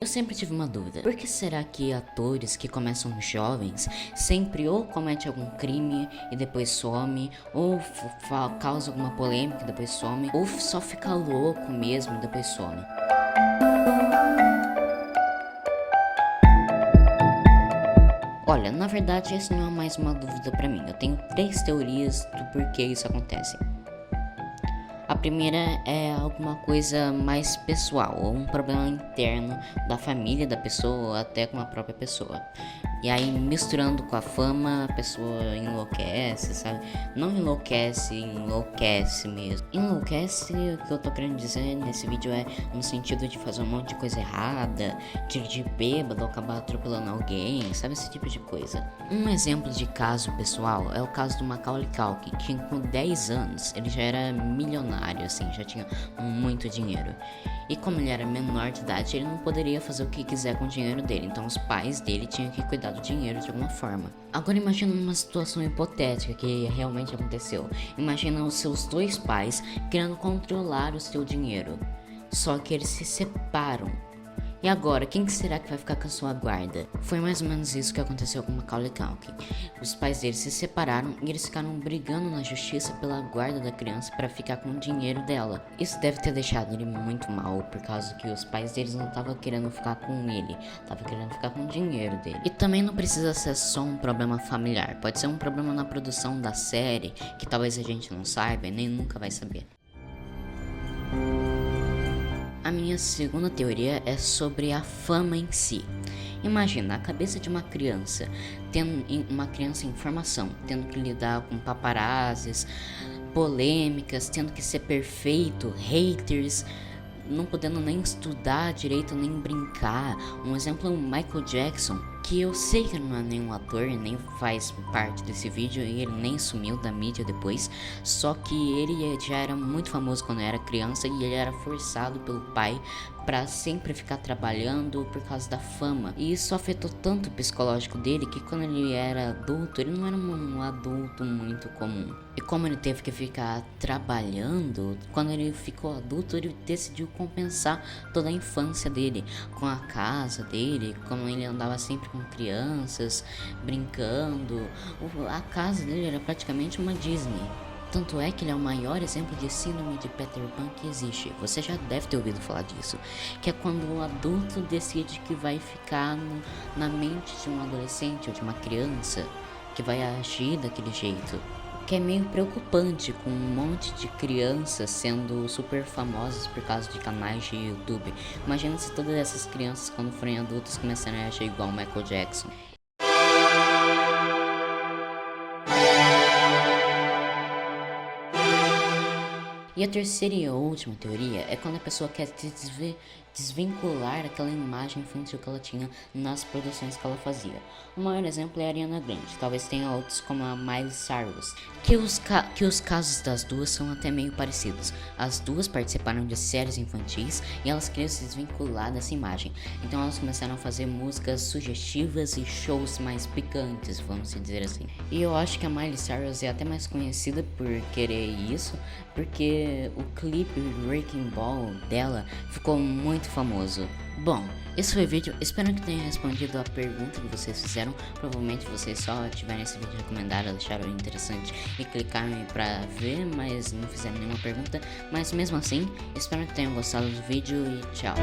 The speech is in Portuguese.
sempre tive uma dúvida. Por que será que atores que começam jovens sempre ou cometem algum crime e depois some, ou causa alguma polêmica e depois some, ou só fica louco mesmo e depois some? Olha, na verdade essa não é mais uma dúvida pra mim. Eu tenho 3 teorias do porquê isso acontece. A primeira é alguma coisa mais pessoal, ou um problema interno da família da pessoa, ou até com a própria pessoa. E aí, misturando com a fama, a pessoa enlouquece, sabe? Não enlouquece, enlouquece mesmo. Enlouquece, o que eu tô querendo dizer nesse vídeo é no sentido de fazer um monte de coisa errada, dirigir bêbado, acabar atropelando alguém, sabe? Esse tipo de coisa. Um exemplo de caso pessoal é o caso do Macaulay Culkin, que com 10 anos ele já era milionário, assim, já tinha muito dinheiro. E como ele era menor de idade, ele não poderia fazer o que quiser com o dinheiro dele, então os pais dele tinham que cuidar do dinheiro de alguma forma. Agora imagina uma situação hipotética que realmente aconteceu. Imagina os seus 2 pais querendo controlar o seu dinheiro, só que eles se separam. E agora, quem que será que vai ficar com a sua guarda? Foi mais ou menos isso que aconteceu com Macaulay Culkin. Os pais dele se separaram e eles ficaram brigando na justiça pela guarda da criança para ficar com o dinheiro dela. Isso deve ter deixado ele muito mal, por causa que os pais deles não estavam querendo ficar com ele, estavam querendo ficar com o dinheiro dele. E também não precisa ser só um problema familiar, pode ser um problema na produção da série, que talvez a gente não saiba e nem nunca vai saber. A minha segunda teoria é sobre a fama em si. Imagina a cabeça de uma criança, em formação, tendo que lidar com paparazzis, polêmicas, tendo que ser perfeito, haters, não podendo nem estudar direito, nem brincar. Um exemplo é o Michael Jackson, que eu sei que não é nenhum ator, nem faz parte desse vídeo e ele nem sumiu da mídia depois, só que ele já era muito famoso quando era criança e ele era forçado pelo pai pra sempre ficar trabalhando por causa da fama. E isso afetou tanto o psicológico dele que quando ele era adulto, ele não era um adulto muito comum. E como ele teve que ficar trabalhando, quando ele ficou adulto, ele decidiu compensar toda a infância dele com a casa dele, como ele andava sempre com crianças, brincando. A casa dele era praticamente uma Disney. Tanto é que ele é o maior exemplo de síndrome de Peter Pan que existe. Você já deve ter ouvido falar disso. Que é quando o adulto decide que vai ficar na mente de um adolescente ou de uma criança, que vai agir daquele jeito. Que é meio preocupante, com um monte de crianças sendo super famosas por causa de canais de YouTube. Imagina se todas essas crianças, quando forem adultas, começarem a agir igual o Michael Jackson. E a terceira e a última teoria é quando a pessoa quer desvincular aquela imagem infantil que ela tinha nas produções que ela fazia. O maior exemplo é a Ariana Grande, talvez tenha outros como a Miley Cyrus, que os casos das duas são até meio parecidos. As duas participaram de séries infantis e elas queriam se desvincular dessa imagem, então elas começaram a fazer músicas sugestivas e shows mais picantes, vamos dizer assim. E eu acho que a Miley Cyrus é até mais conhecida por querer isso, porque o clipe Wrecking Ball dela ficou muito famoso. Bom, esse foi o vídeo, espero que tenha respondido a pergunta que vocês fizeram. Provavelmente vocês só tiveram esse vídeo recomendado, acharam interessante e clicaram pra ver, mas não fizeram nenhuma pergunta. Mas mesmo assim, espero que tenham gostado do vídeo e tchau.